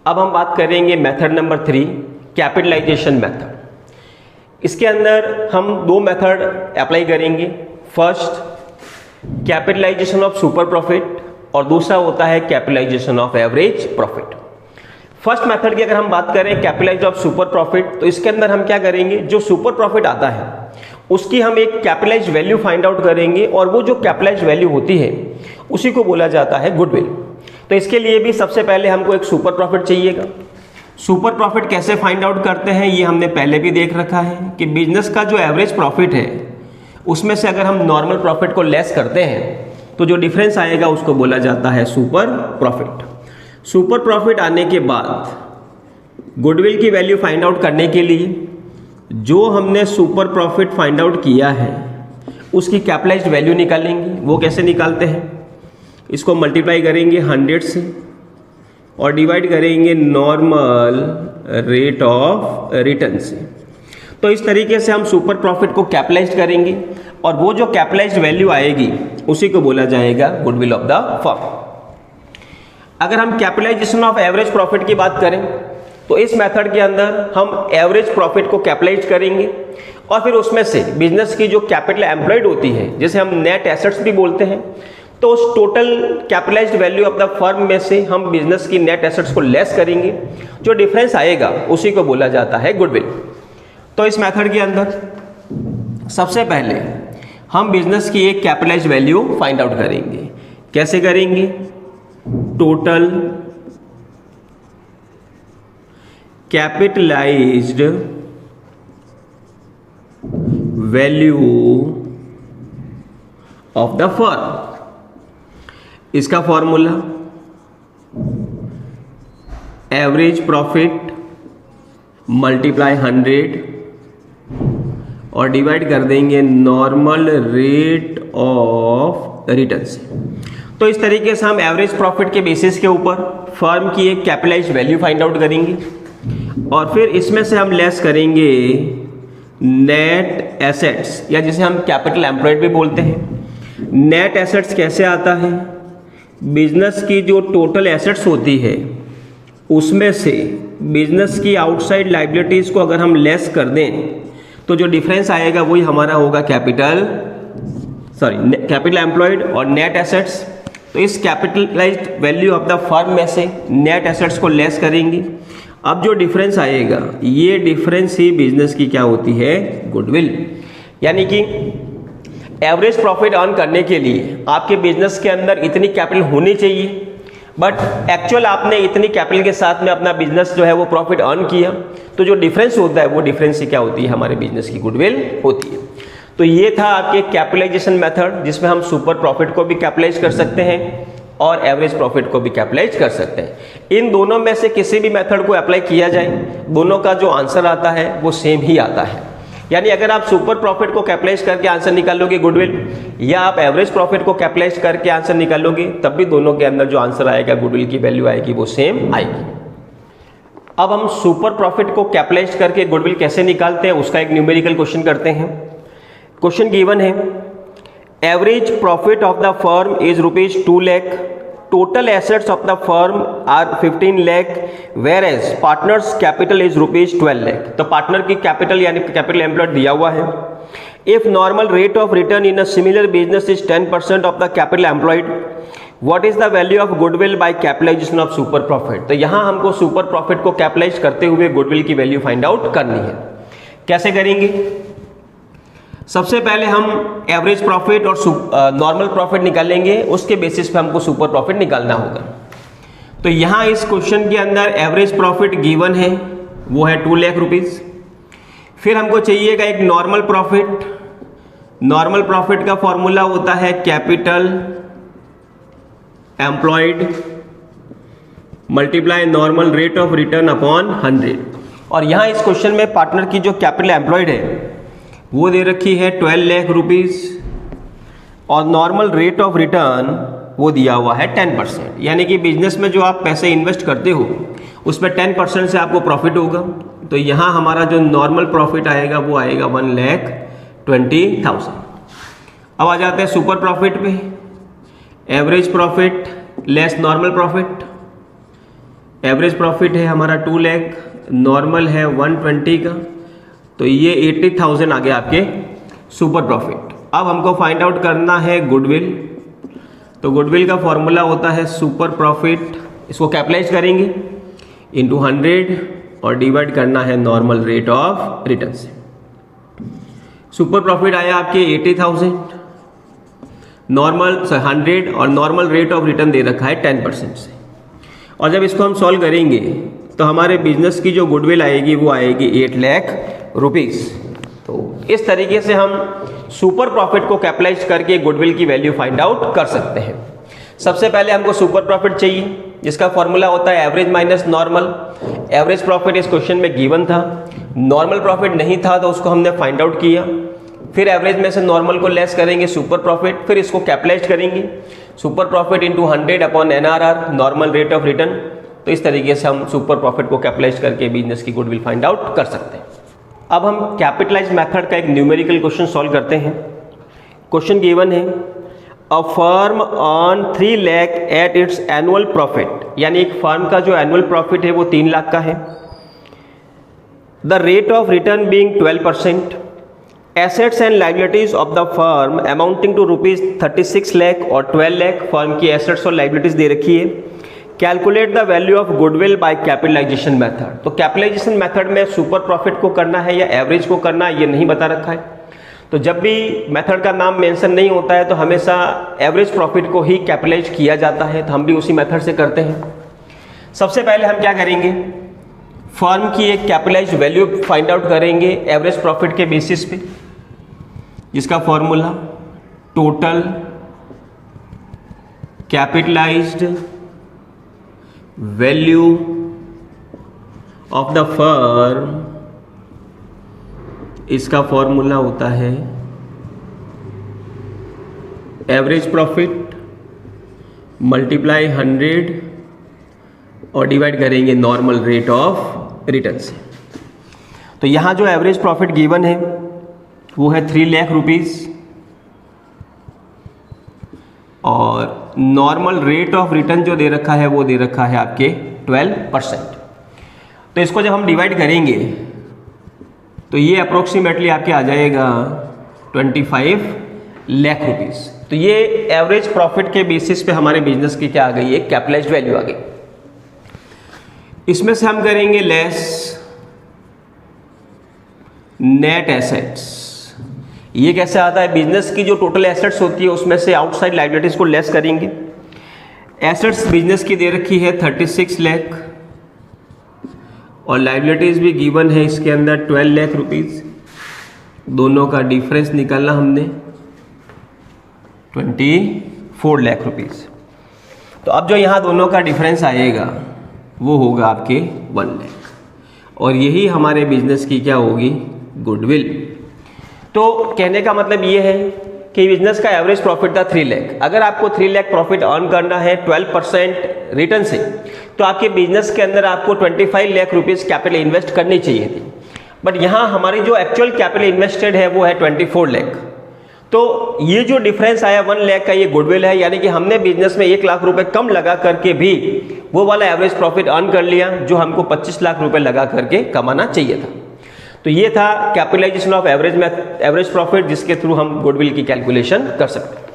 अब हम बात करेंगे मेथड नंबर 3, कैपिटलाइजेशन मेथड। इसके अंदर हम दो मेथड अप्लाई करेंगे। First, capitalization of super profit और दूसरा होता है capitalization of average profit. First method की अगर हम बात करें कैपिटलाइज ऑफ सुपर प्रॉफिट, तो इसके अंदर हम क्या करेंगे, जो सुपर प्रॉफिट आता है उसकी हम एक कैपिटलाइज वैल्यू फाइंड आउट करेंगे और वो जो कैपिटलाइज वैल्यू होती है उसी को बोला जाता है गुडविल। तो इसके लिए भी सबसे पहले हमको एक सुपर प्रॉफिट चाहिएगा। सुपर प्रॉफिट कैसे फाइंड आउट करते हैं ये हमने पहले भी देख रखा है कि बिजनेस का जो एवरेज प्रॉफिट है उसमें से अगर हम नॉर्मल प्रॉफिट को लेस करते हैं तो जो डिफरेंस आएगा उसको बोला जाता है सुपर प्रॉफिट। सुपर प्रॉफिट आने के बाद गुडविल की वैल्यू फाइंड आउट करने के लिए जो हमने सुपर प्रॉफिट फाइंड आउट किया है उसकी कैपिटलाइज्ड वैल्यू निकालेंगे। वो कैसे निकालते हैं, इसको मल्टीप्लाई करेंगे 100 से और डिवाइड करेंगे नॉर्मल रेट ऑफ रिटर्न से। तो इस तरीके से हम सुपर प्रॉफिट को कैपिटलाइज करेंगे और वो जो कैपिटलाइज्ड वैल्यू आएगी उसी को बोला जाएगा गुडविल ऑफ द फर्म। अगर हम कैपिटलाइजेशन ऑफ एवरेज प्रॉफिट की बात करें तो इस मेथड के अंदर हम एवरेज प्रॉफिट को कैपिटलाइज करेंगे और फिर उसमें से बिजनेस की जो कैपिटल एम्प्लॉयड होती है जिसे हम नेट एसेट्स भी बोलते हैं, तो उस total capitalised value of the firm में से हम बिजनेस की नेट एसेट्स को लेस करेंगे। जो डिफरेंस आएगा उसी को बोला जाता है गुडविल। तो इस मेथड के अंदर सबसे पहले हम बिजनेस की एक कैपिटलाइज्ड वैल्यू फाइंड आउट करेंगे। कैसे करेंगे, total capitalised value of the firm. इसका फॉर्मूला एवरेज प्रॉफिट मल्टीप्लाई 100 और डिवाइड कर देंगे नॉर्मल रेट ऑफ रिटर्न से। तो इस तरीके से हम एवरेज प्रॉफिट के बेसिस के ऊपर फर्म की एक कैपिटलाइज्ड वैल्यू फाइंड आउट करेंगे और फिर इसमें से हम लेस करेंगे नेट एसेट्स या जिसे हम कैपिटल एम्प्लॉयड भी बोलते हैं। नेट एसेट्स कैसे आता है, बिजनेस की जो टोटल एसेट्स होती है उसमें से बिजनेस की आउटसाइड लाइबिलिटीज को अगर हम लेस कर दें तो जो डिफरेंस आएगा वही हमारा होगा कैपिटल एम्प्लॉयड और नेट एसेट्स। तो इस capitalised value of the firm में से नेट एसेट्स को लेस करेंगे। अब जो डिफरेंस आएगा ये डिफरेंस ही बिजनेस की क्या होती है, गुडविल। यानी कि एवरेज प्रॉफिट अर्न करने के लिए आपके बिजनेस के अंदर इतनी कैपिटल होनी चाहिए, बट एक्चुअल आपने इतनी कैपिटल के साथ में अपना बिजनेस जो है वो प्रॉफिट अर्न किया, तो जो डिफरेंस होता है वो डिफरेंस ही क्या होती है, हमारे बिजनेस की गुडविल होती है। तो ये था आपके कैपिटलाइजेशन मेथड जिसमें हम सुपर प्रॉफिट को भी कैपिटलाइज कर सकते हैं और एवरेज प्रॉफिट को भी कैपिटलाइज कर सकते हैं। इन दोनों में से किसी भी मेथड को अप्लाई किया जाए दोनों का जो आंसर आता है वो सेम ही आता है। यानी अगर आप सुपर प्रॉफिट को कैपिटलाइज करके आंसर निकालोगे गुडविल, या आप एवरेज प्रॉफिट को कैपिटलाइज करके आंसर निकालोगे, तब भी दोनों के अंदर जो आंसर आएगा गुडविल की वैल्यू आएगी वो सेम आएगी। अब हम सुपर प्रॉफिट को कैपिटलाइज करके गुडविल कैसे निकालते हैं उसका एक न्यूमेरिकल क्वेश्चन करते हैं। क्वेश्चन गिवन है, average profit of the firm is ₹2 lakh, total assets of the firm are 15 lakh, whereas partners capital is ₹12 lakh. तो पार्टनर की कैपिटल यानी कैपिटल एम्प्लॉयड दिया हुआ है। If normal rate of return in a similar business is 10% of the capital employed, what is the value of goodwill by capitalization of super profit. तो यहां हमको super profit को capitalise करते हुए गुडविल की वैल्यू फाइंड आउट करनी है। कैसे करेंगे, सबसे पहले हम एवरेज प्रॉफिट और नॉर्मल प्रॉफिट निकालेंगे, उसके बेसिस पे हमको सुपर प्रॉफिट निकालना होगा। तो यहाँ इस क्वेश्चन के अंदर एवरेज प्रॉफिट गिवन है वो है 2 लाख रुपीज। फिर हमको चाहिएगा एक नॉर्मल प्रॉफिट। नॉर्मल प्रॉफिट का फॉर्मूला होता है capital employed multiply normal rate of return upon 100। और यहाँ इस क्वेश्चन में पार्टनर की जो कैपिटल एम्प्लॉयड है वो दे रखी है 12 लाख रुपीज और नॉर्मल रेट ऑफ रिटर्न वो दिया हुआ है 10%। यानी कि बिजनेस में जो आप पैसे इन्वेस्ट करते हो उसमें 10% से आपको प्रॉफिट होगा। तो यहाँ हमारा जो नॉर्मल प्रॉफिट आएगा वो आएगा 1,20,000। अब आ जाते हैं सुपर प्रॉफिट पे। Average profit less normal profit, average profit है हमारा 2 लाख, नॉर्मल है 120 का, तो ये 80,000 आ गया आपके सुपर प्रॉफिट। अब हमको फाइंड आउट करना है गुडविल, तो गुडविल का फॉर्मूला होता है सुपर प्रॉफिट, इसको कैपिटलाइज करेंगे इंटू 100 और डिवाइड करना है नॉर्मल रेट ऑफ रिटर्न से। सुपर प्रॉफिट आया आपके 80,000, नॉर्मल 100 और नॉर्मल रेट ऑफ रिटर्न दे रखा है 10% से। और जब इसको हम सॉल्व करेंगे तो हमारे बिजनेस की जो गुडविल आएगी वो आएगी 8 लाख रुपीज़। तो इस तरीके से हम सुपर प्रॉफिट को कैपिटलाइज करके गुडविल की वैल्यू फाइंड आउट कर सकते हैं। सबसे पहले हमको सुपर प्रॉफिट चाहिए, जिसका फॉर्मूला होता है average minus normal. Average profit इस क्वेश्चन में गिवन था, नॉर्मल प्रॉफिट नहीं था तो उसको हमने फाइंड आउट किया। फिर एवरेज में से नॉर्मल को लेस करेंगे सुपर प्रॉफिट, फिर इसको कैपिटलाइज करेंगे super profit into 100 upon NRR normal rate of return. तो इस तरीके से हम सुपर प्रॉफिट को कैपिटलाइज करके बिजनेस की गुडविल फाइंड आउट कर सकते हैं। अब हम कैपिटलाइज मेथड का एक न्यूमेरिकल क्वेश्चन सॉल्व करते हैं। क्वेश्चन गिवन है a firm earn 3 lakh at its annual profit, यानी एक फर्म का जो एनुअल प्रॉफिट है वो 3 लाख का है। The rate of return being 12%, assets and liabilities of the firm amounting to rupees 36 lakh और 12 लाख फर्म की एसेट्स और लाइबिलिटीज दे रखी है। Calculate the value of goodwill by capitalization method. तो कैपिटलाइजेशन मेथड में सुपर प्रॉफिट को करना है या एवरेज को करना है ये नहीं बता रखा है, तो जब भी मेथड का नाम मेंशन नहीं होता है तो हमेशा एवरेज प्रॉफिट को ही कैपिटलाइज किया जाता है, तो हम भी उसी मेथड से करते हैं। सबसे पहले हम क्या करेंगे, फर्म की एक कैपिटलाइज वैल्यू फाइंड आउट करेंगे एवरेज प्रॉफिट के बेसिस पे, जिसका formula total capitalised value of the firm, इसका फॉर्मूला होता है एवरेज प्रॉफिट मल्टीप्लाई 100 और डिवाइड करेंगे नॉर्मल रेट ऑफ रिटर्न से। तो यहां जो एवरेज प्रॉफिट गिवन है वो है 3 लाख रुपीज और नॉर्मल रेट ऑफ रिटर्न जो दे रखा है वो दे रखा है आपके 12%। तो इसको जब हम डिवाइड करेंगे तो ये अप्रोक्सीमेटली आपके आ जाएगा 25 लाख रुपीज। तो ये एवरेज प्रॉफिट के बेसिस पे हमारे बिजनेस की क्या आ गई, एक कैपिटलाइज्ड वैल्यू आ गई। इसमें से हम करेंगे लेस नेट एसेट्स। ये कैसे आता है, बिजनेस की जो टोटल एसेट्स होती है उसमें से आउटसाइड लायबिलिटीज को लेस करेंगे। एसेट्स बिजनेस की दे रखी है 36 लाख और लायबिलिटीज भी गिवन है इसके अंदर 12 लाख रुपीज। दोनों का डिफरेंस निकालना हमने 24 लाख रुपीज। तो अब जो यहाँ दोनों का डिफरेंस आएगा वो होगा आपके 1 लाख और यही हमारे बिजनेस की क्या होगी, गुडविल। तो कहने का मतलब ये है कि बिजनेस का एवरेज प्रॉफिट था 3 लाख। अगर आपको 3 लाख प्रॉफिट अर्न करना है 12% रिटर्न से, तो आपके बिजनेस के अंदर आपको 25 लाख रुपीस कैपिटल इन्वेस्ट करनी चाहिए थी। बट यहाँ हमारी जो एक्चुअल कैपिटल इन्वेस्टेड है वो है 24 लाख। तो ये जो डिफरेंस आया 1 लाख का, ये गुडविल है, यानी कि हमने बिजनेस में 1 लाख रुपए कम लगा करके भी वो वाला एवरेज प्रॉफिट अर्न कर लिया जो हमको 25 लाख रुपए लगा करके कमाना चाहिए था। तो ये था कैपिटलाइजेशन ऑफ एवरेज प्रॉफिट, जिसके थ्रू हम गुडविल की कैलकुलेशन कर सकते हैं।